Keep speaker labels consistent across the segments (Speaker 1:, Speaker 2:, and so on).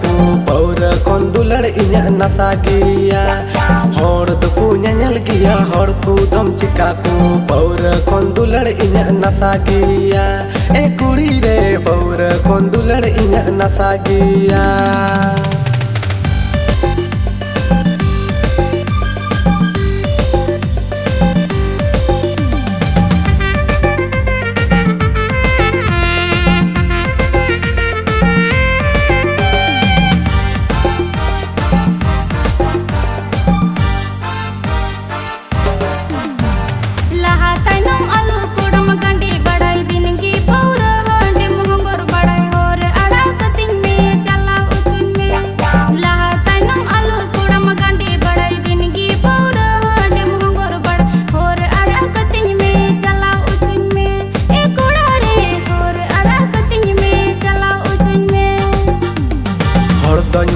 Speaker 1: को पौर कौन दुलड़ इन्या नशा गिया हौड़ दको न्याल गिया हौड़ को दम चिका को पौर कौन दुलड़ इन्या नशा गिया ए कुड़ी रे पौर कौन दुलड़ इन्या नशा गिया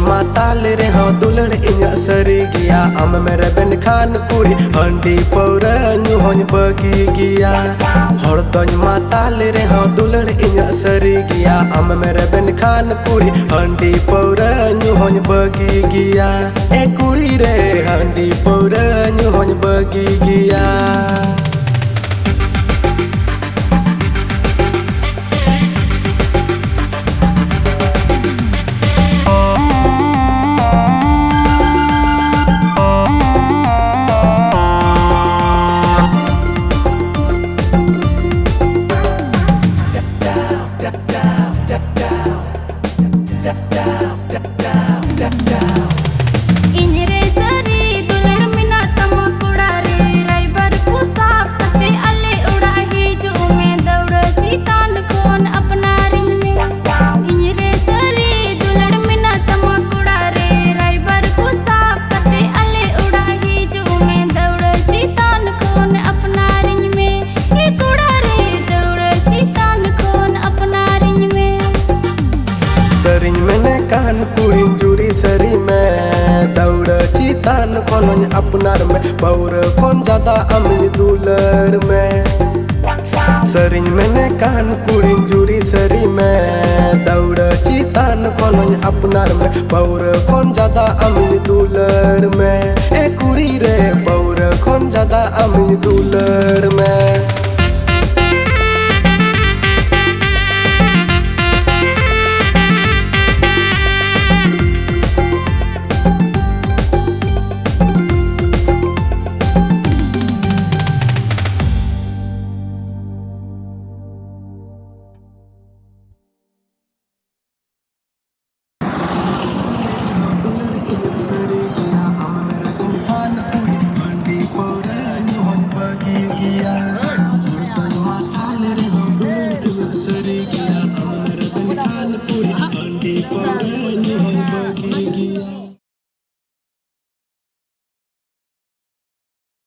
Speaker 1: माताल रे हो दुलड़ इन्या सरी गिया अम मेरे बेन खान कुड़ी हंडी पौर न्यू होन बगी गिया हर दोन माताल रे हो दुलड़ इन्या सरी गिया अम मेरे बेन खान कुड़ी हंडी पौर न्यू होन बगी गिया ए कुड़ी रे हंडी पौर न्यू होन बगी गिया कान कुड़ी जुरी सरी में दौड़ चितान कौन अपनार में पौर कौन ज्यादा अमी दुलड़ में सरिंग में कान कुड़ी जुरी सरी में दौड़ चितान कौन अपनार में पौर कौन ज्यादा अमी दुलड़ में ए कुड़ी रे पौर कौन ज्यादा अमी दुलड़ में